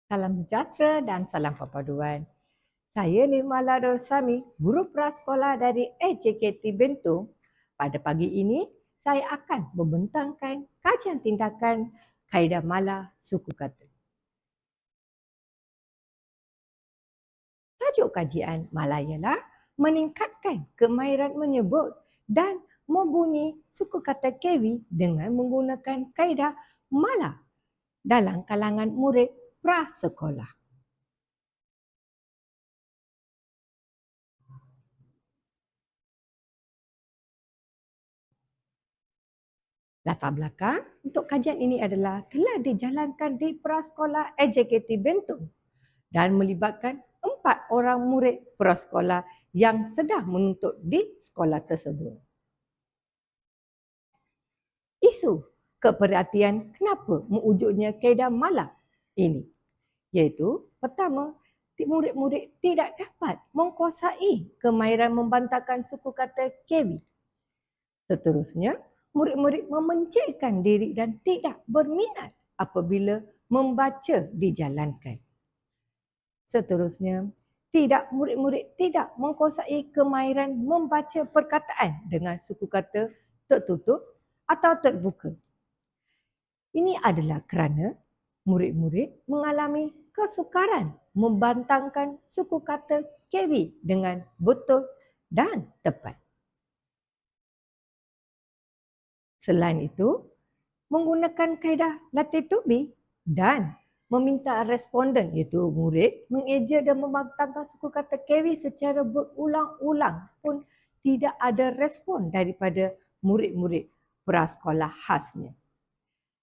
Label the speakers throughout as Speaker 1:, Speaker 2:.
Speaker 1: Salam sejahtera dan salam perpaduan. Saya Nirmala Dorsami, guru prasekolah dari AJKT Bentong. Pada pagi ini, saya akan membentangkan kajian tindakan kaedah mala suku kata. Tajuk kajian mala ialah meningkatkan kemahiran menyebut dan membunyi suku kata Kewi dengan menggunakan kaedah mala dalam kalangan murid prasekolah. Latar belakang untuk kajian ini adalah telah dijalankan di prasekolah AJKT Bentong dan melibatkan 4 orang murid prasekolah yang sedang menuntut di sekolah tersebut. Isu keperhatian kenapa mewujudnya kaedah mala ini iaitu pertama, murid-murid tidak dapat menguasai kemahiran membantahkan suku kata Kewi. Seterusnya, murid-murid memencilkan diri dan tidak berminat apabila membaca dijalankan. Seterusnya, murid-murid tidak menguasai kemahiran membaca perkataan dengan suku kata tertutup atau terbuka. Ini adalah kerana murid-murid mengalami kesukaran membantangkan suku kata Kewi dengan betul dan tepat. Selain itu, menggunakan kaedah latih tubi dan meminta responden iaitu murid mengeja dan membantangkan suku kata Kewi secara berulang-ulang pun tidak ada respon daripada murid-murid prasekolah khasnya.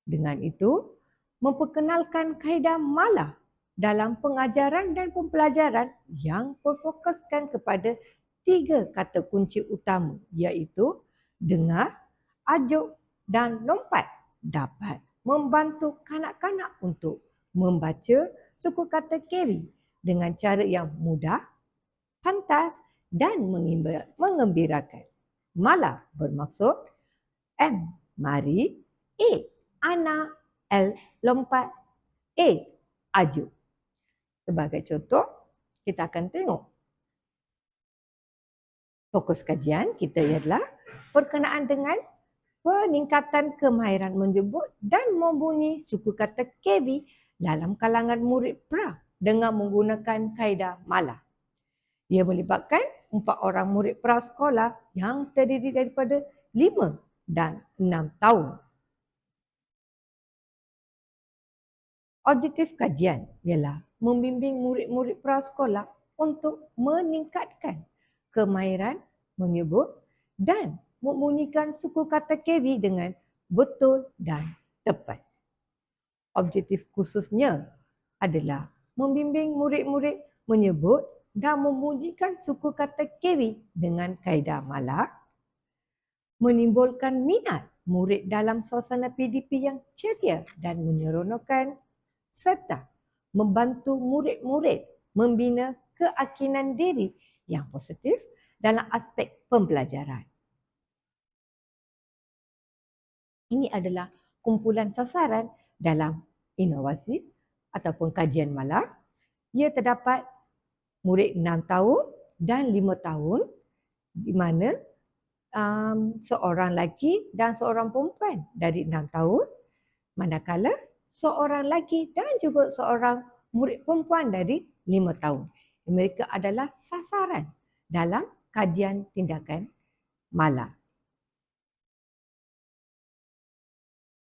Speaker 1: Dengan itu, memperkenalkan kaedah mala dalam pengajaran dan pembelajaran yang berfokuskan kepada 3 kata kunci utama iaitu dengar, ajuk dan lompat dapat membantu kanak-kanak untuk membaca suku kata Kewi dengan cara yang mudah, pantas dan mengembirakan. Mala bermaksud M, mari, A, anak, L, lompat, A, ajuk. Sebagai contoh, kita akan tengok fokus kajian kita ialah berkenaan dengan peningkatan kemahiran menyebut dan membunyi suku kata Kewi dalam kalangan murid pra dengan menggunakan kaedah mala. Ia melibatkan 4 orang murid prasekolah yang terdiri daripada 5 dan 6 tahun. Objektif kajian ialah membimbing murid-murid prasekolah untuk meningkatkan kemahiran menyebut dan membunyikan suku kata Kewi dengan betul dan tepat. Objektif khususnya adalah membimbing murid-murid menyebut dan membunyikan suku kata Kewi dengan kaedah mala, menimbulkan minat murid dalam suasana PDP yang ceria dan menyeronokkan, serta membantu murid-murid membina keyakinan diri yang positif dalam aspek pembelajaran. Ini adalah kumpulan sasaran dalam inovasi ataupun kajian mala. Ia terdapat murid 6 tahun dan 5 tahun di mana seorang lelaki dan seorang perempuan dari 6 tahun, manakala seorang lelaki dan juga seorang murid perempuan dari 5 tahun. Mereka adalah sasaran dalam kajian tindakan mala.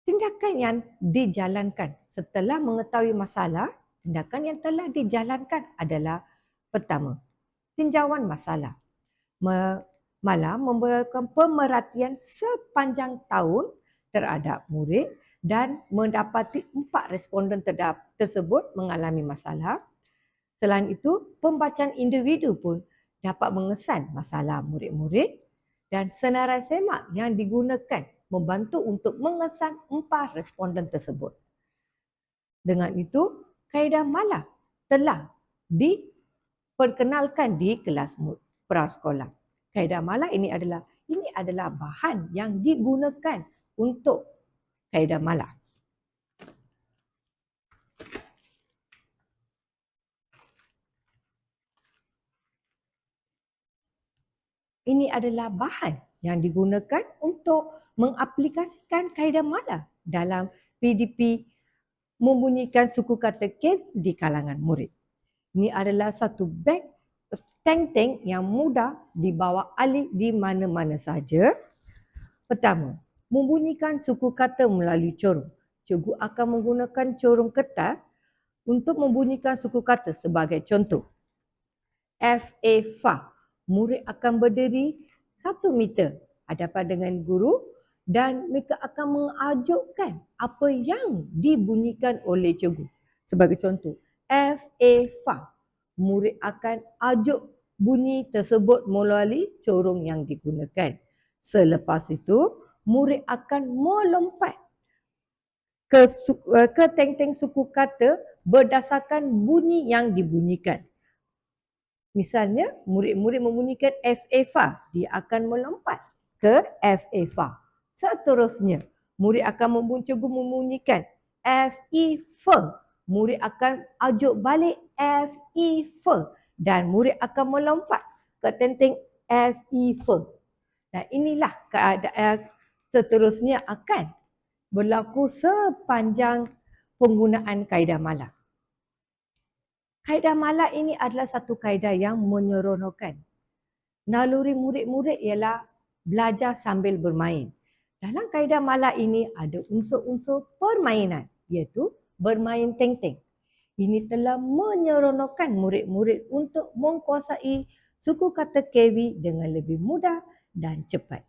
Speaker 1: Tindakan yang dijalankan setelah mengetahui masalah, tindakan yang telah dijalankan adalah pertama, tinjauan masalah. Mala memberikan pemerhatian sepanjang tahun terhadap murid dan mendapati 4 responden tersebut mengalami masalah. Selain itu, pembacaan individu pun dapat mengesan masalah murid-murid dan senarai semak yang digunakan membantu untuk mengesan 4 responden tersebut. Dengan itu, kaedah mala telah diperkenalkan di kelas prasekolah. Kaedah mala ini adalah bahan yang digunakan untuk kaedah mala. ini adalah bahan yang digunakan untuk mengaplikasikan kaedah mala dalam PDP membunyikan suku kata cave di kalangan murid. Ini adalah satu beg teng-teng yang mudah dibawa alih di mana-mana saja. Pertama, membunyikan suku kata melalui corong. Cikgu akan menggunakan corong kertas untuk membunyikan suku kata sebagai contoh. F-A fa. Murid akan berdiri 1 meter hadapan dengan guru dan mereka akan mengajukan apa yang dibunyikan oleh cikgu. Sebagai contoh, F-A fa. Murid akan ajuk bunyi tersebut melalui corong yang digunakan. Selepas itu, murid akan melompat ke teng-teng suku kata berdasarkan bunyi yang dibunyikan. Misalnya, murid-murid membunyikan F-A fa, dia akan melompat ke F-A fa. Seterusnya, murid akan cikgu membunyikan F-I fa. Murid akan ajuk balik F-I fa dan murid akan melompat ke teng-teng F-I fa. Dan inilah keadaan seterusnya akan berlaku sepanjang penggunaan kaedah mala. Kaedah mala ini adalah satu kaedah yang menyeronokkan. Naluri murid-murid ialah belajar sambil bermain. Dalam kaedah mala ini ada unsur-unsur permainan, iaitu bermain teng-teng. Ini telah menyeronokkan murid-murid untuk menguasai suku kata KV dengan lebih mudah dan cepat.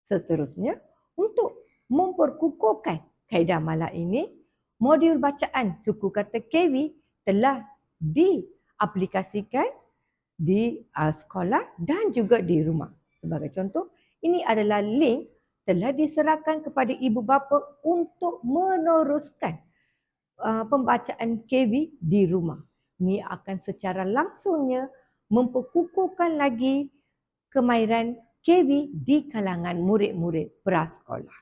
Speaker 1: Seterusnya, untuk memperkukuhkan kaedah mala ini, modul bacaan suku kata KV telah diaplikasikan di sekolah dan juga di rumah. Sebagai contoh, ini adalah link telah diserahkan kepada ibu bapa untuk meneruskan pembacaan KV di rumah. Ini akan secara langsungnya memperkukuhkan lagi kemahiran KV di kalangan murid-murid prasekolah.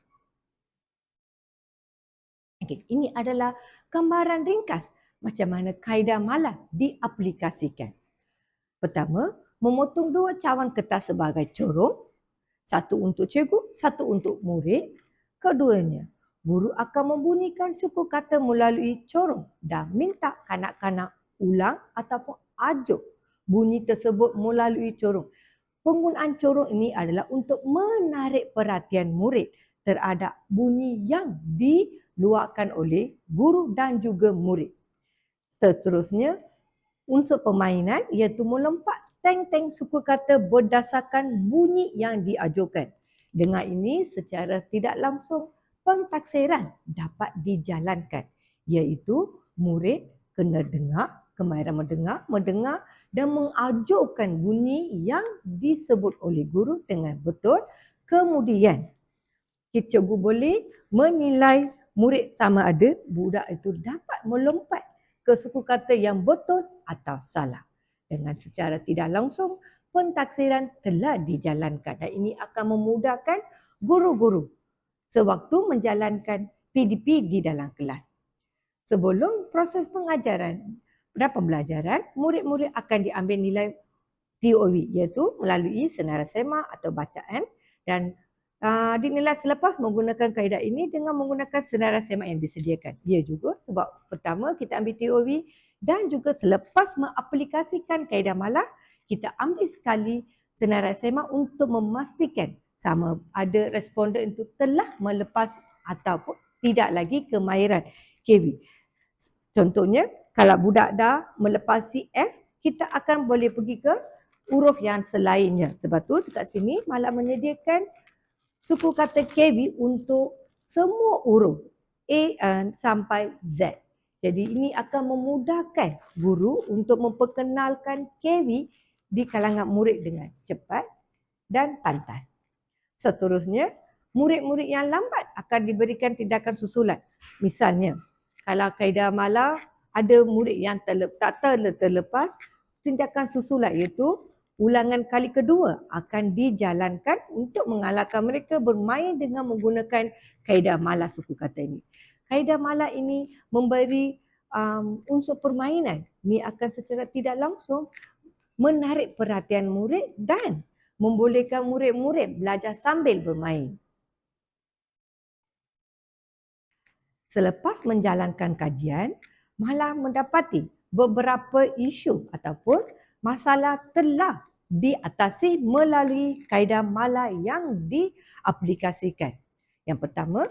Speaker 1: Okay, ini adalah gambaran ringkas macam mana kaedah mala diaplikasikan. Pertama, memotong 2 cawan kertas sebagai corong, 1 untuk cikgu, 1 untuk murid. Keduanya, guru akan membunyikan suku kata melalui corong dan minta kanak-kanak ulang ataupun ajuk bunyi tersebut melalui corong. Penggunaan corong ini adalah untuk menarik perhatian murid terhadap bunyi yang diluahkan oleh guru dan juga murid. Seterusnya, unsur permainan iaitu melompat teng-teng suku kata berdasarkan bunyi yang diajukan. Dengan ini secara tidak langsung pentaksiran dapat dijalankan, iaitu murid kena dengar, kemahiran mendengar dan mengajukan bunyi yang disebut oleh guru dengan betul. Kemudian cikgu boleh menilai murid sama ada budak itu dapat melompat ke suku kata yang betul atau salah. Dengan secara tidak langsung, pentaksiran telah dijalankan dan ini akan memudahkan guru-guru sewaktu menjalankan PDP di dalam kelas. Sebelum proses pengajaran dan pembelajaran, murid-murid akan diambil nilai TOE iaitu melalui senarai sema atau bacaan dan dinilai selepas menggunakan kaedah ini dengan menggunakan senarai sema yang disediakan. Ia juga sebab pertama kita ambil TOE dan juga selepas mengaplikasikan kaedah mala, kita ambil sekali senarai sema untuk memastikan sama ada responden itu telah melepas ataupun tidak lagi kemahiran KV. Contohnya, kalau budak dah melepasi F, kita akan boleh pergi ke huruf yang selainnya. Sebab tu dekat sini malah menyediakan suku kata KV untuk semua huruf A sampai Z. Jadi ini akan memudahkan guru untuk memperkenalkan KV di kalangan murid dengan cepat dan pantas. Seterusnya, murid-murid yang lambat akan diberikan tindakan susulan. Misalnya, kalau kaedah mala ada murid yang tak terlepas, tindakan susulan iaitu ulangan kali kedua akan dijalankan untuk mengalahkan mereka bermain dengan menggunakan kaedah mala suku kata ini. Kaedah mala ini memberi unsur permainan. Ini akan secara tidak langsung menarik perhatian murid dan membolehkan murid-murid belajar sambil bermain. Selepas menjalankan kajian, Mala mendapati beberapa isu ataupun masalah telah diatasi melalui kaedah Mala yang diaplikasikan. Yang pertama,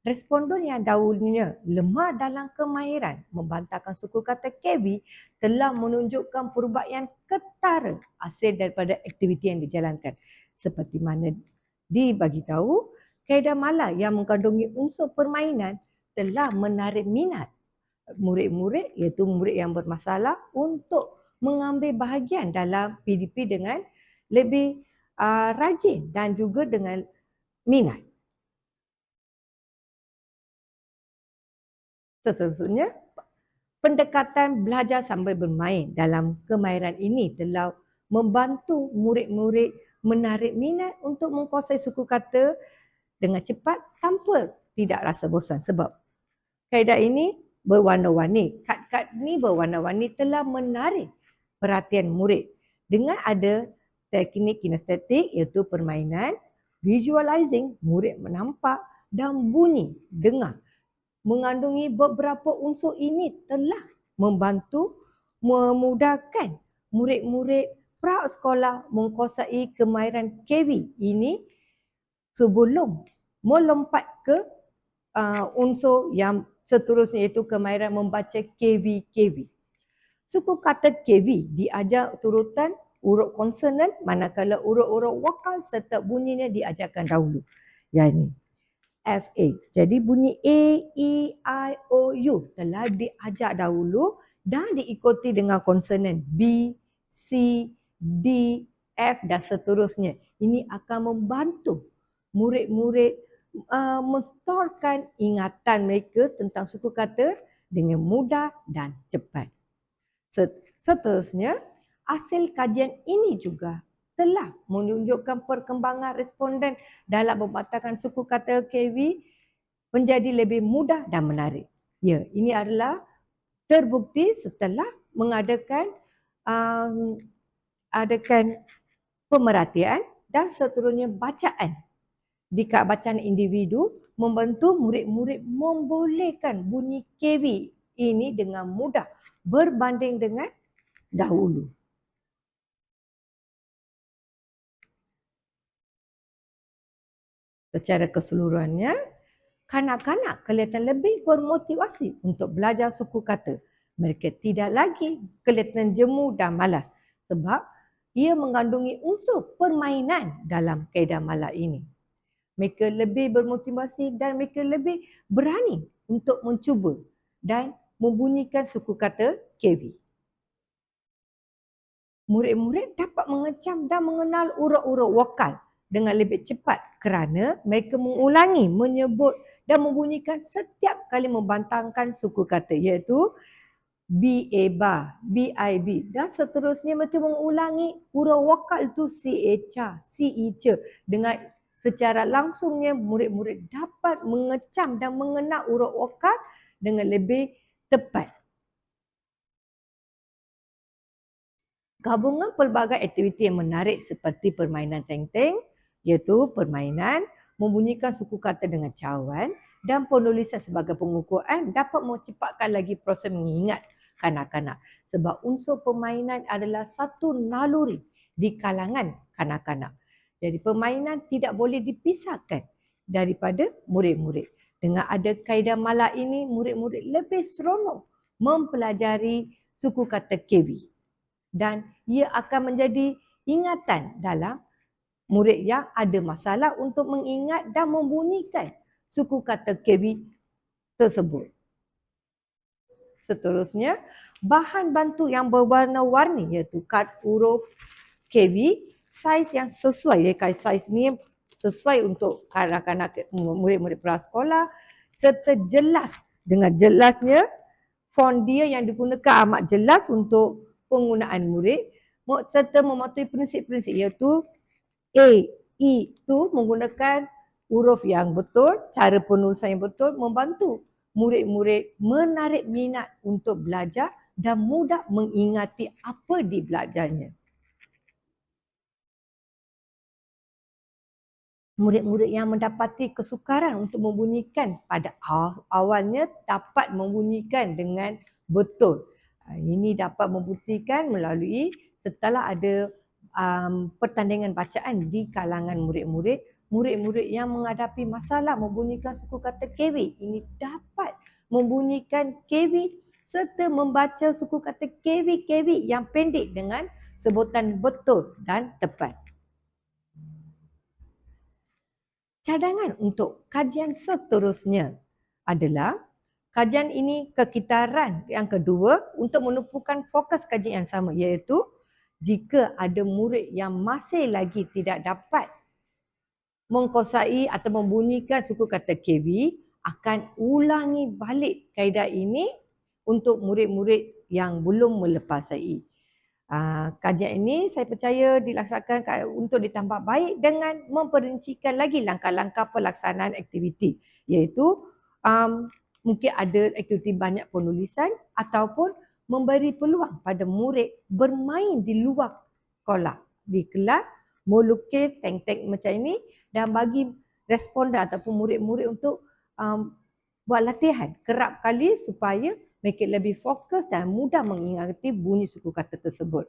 Speaker 1: responden yang dahulunya lemah dalam kemahiran membantahkan suku kata KV telah menunjukkan perubahan ketara hasil daripada aktiviti yang dijalankan. Seperti mana dibagi tahu, kaedah Mala yang mengandungi unsur permainan telah menarik minat murid-murid, iaitu murid yang bermasalah, untuk mengambil bahagian dalam PDP dengan lebih rajin dan juga dengan minat. Seterusnya, pendekatan belajar sambil bermain dalam kemahiran ini telah membantu murid-murid menarik minat untuk menguasai suku kata dengan cepat tanpa tidak rasa bosan. Sebab kaedah ini berwarna-warni. Kad-kad ni berwarna-warni telah menarik perhatian murid dengan ada teknik kinestetik iaitu permainan, visualizing, murid menampak dan bunyi, dengar. Mengandungi beberapa unsur ini telah membantu memudahkan murid-murid prasekolah menguasai kemahiran KV ini sebelum melompat ke unsur yang seterusnya iaitu kemahiran membaca KV. Suku kata KV diajar turutan urut konsonan manakala urut-urut vokal serta bunyinya diajarkan dahulu. Yang ini FA. Jadi bunyi A, E, I, O, U telah diajar dahulu dan diikuti dengan konsonan B, C, D, F dan seterusnya. Ini akan membantu murid-murid menstorkan ingatan mereka tentang suku kata dengan mudah dan cepat. Seterusnya, hasil kajian ini juga telah menunjukkan perkembangan responden dalam memantahkan suku kata KV menjadi lebih mudah dan menarik. Ya, ini adalah terbukti setelah mengadakan pemerhatian dan seterusnya bacaan di kad bacaan individu membantu murid-murid membolehkan bunyi KV ini dengan mudah berbanding dengan dahulu. Secara keseluruhannya, kanak-kanak kelihatan lebih bermotivasi untuk belajar suku kata. Mereka tidak lagi kelihatan jemu dan malas sebab ia mengandungi unsur permainan dalam kaedah Mala ini. Mereka lebih bermotivasi dan mereka lebih berani untuk mencuba dan membunyikan suku kata KV. Murid-murid dapat mengecam dan mengenal urut-urut vokal dengan lebih cepat kerana mereka mengulangi, menyebut dan membunyikan setiap kali membantangkan suku kata iaitu BA bar, BIB dan seterusnya. Mereka mengulangi huruf vokal itu CA, CE dengan secara langsungnya murid-murid dapat mengecam dan mengenal huruf vokal dengan lebih tepat. Gabungan pelbagai aktiviti yang menarik seperti permainan teng-teng, iaitu permainan membunyikan suku kata dengan cawan dan penulisan sebagai pengukuran dapat memcepatkan lagi proses mengingat kanak-kanak. Sebab unsur permainan adalah satu naluri di kalangan kanak-kanak. Jadi permainan tidak boleh dipisahkan daripada murid-murid. Dengan ada kaedah Mala ini, murid-murid lebih seronok mempelajari suku kata KV. Dan ia akan menjadi ingatan dalam murid yang ada masalah untuk mengingat dan membunyikan suku kata KV tersebut. Seterusnya, bahan bantu yang berwarna-warni iaitu kad huruf KV, saiz yang sesuai. Saiz ni sesuai untuk kanak-kanak murid-murid prasekolah serta jelas. Dengan jelasnya, font dia yang digunakan amat jelas untuk penggunaan murid serta mematuhi prinsip-prinsip iaitu A, E itu menggunakan huruf yang betul, cara penulisan yang betul membantu murid-murid menarik minat untuk belajar dan mudah mengingati apa dibelajarnya. murid-murid yang mendapati kesukaran untuk membunyikan pada awalnya dapat membunyikan dengan betul. Ini dapat membuktikan melalui setelah ada pertandingan bacaan di kalangan murid-murid, murid-murid yang menghadapi masalah membunyikan suku kata KW ini dapat membunyikan KW serta membaca suku kata KW yang pendek dengan sebutan betul dan tepat. Cadangan untuk kajian seterusnya adalah kajian ini kekitaran yang kedua untuk menumpukan fokus kajian yang sama, iaitu jika ada murid yang masih lagi tidak dapat mengkosai atau membunyikan suku kata KW, akan ulangi balik kaedah ini untuk murid-murid yang belum melepasai. Kajian ini saya percaya dilaksanakan untuk ditambah baik dengan memperincikan lagi langkah-langkah pelaksanaan aktiviti, iaitu mungkin ada aktiviti banyak penulisan ataupun memberi peluang pada murid bermain di luar sekolah, di kelas, melukis tank-tank macam ini dan bagi responden ataupun murid-murid untuk buat latihan kerap kali supaya mereka lebih fokus dan mudah mengingati bunyi suku kata tersebut.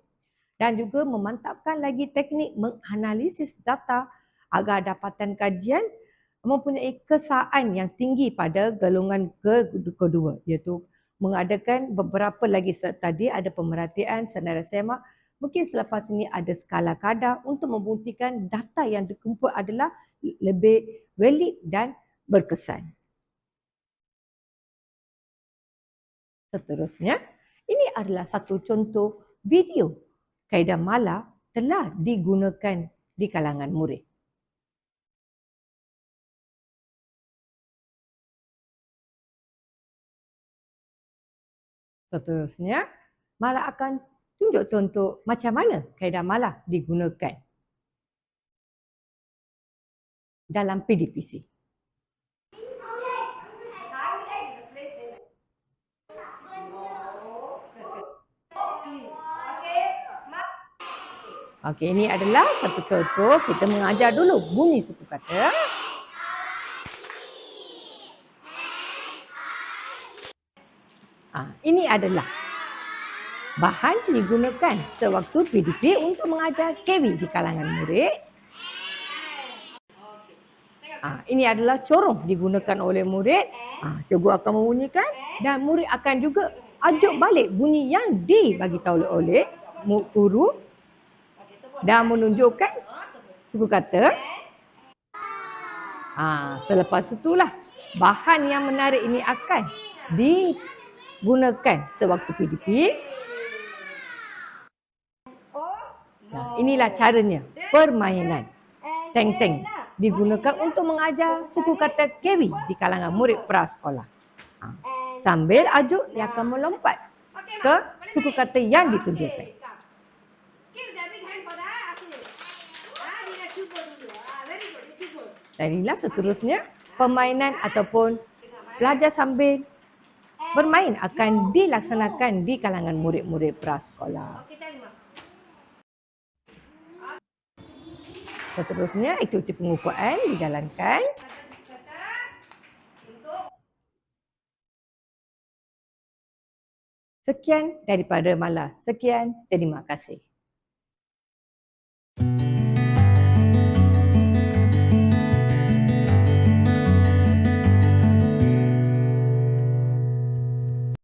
Speaker 1: Dan juga memantapkan lagi teknik menganalisis data agar dapatan kajian mempunyai kesaan yang tinggi pada golongan kedua, iaitu mengadakan beberapa lagi tadi ada pemerhatian, senarai semak. Mungkin selepas ini ada skala kadar untuk membuktikan data yang dikumpul adalah lebih valid dan berkesan. Seterusnya, ini adalah satu contoh video kaedah mala telah digunakan di kalangan murid. Seterusnya, mala akan tunjuk contoh macam mana kaedah mala digunakan dalam PDPC. Okey, ini adalah satu contoh. Kita mengajar dulu bunyi suku kata. Ini adalah bahan digunakan sewaktu PDP untuk mengajar KW di kalangan murid. Ini adalah corong digunakan oleh murid. Cikgu akan membunyikan dan murid akan juga ajuk balik bunyi yang dibagi tahu oleh guru dan menunjukkan suku kata. Selepas itulah bahan yang menarik ini akan digunakan sewaktu PDP. Inilah caranya, permainan tank-tank digunakan untuk mengajar suku kata KW di kalangan murid prasekolah. Sambil ajuk, dia akan melompat ke suku kata yang ditunjukkan. Dan inilah seterusnya permainan ataupun belajar sambil bermain akan dilaksanakan di kalangan murid-murid prasekolah. Seterusnya aktiviti pengukuhan dijalankan. Sekian daripada Mala. Sekian, terima kasih.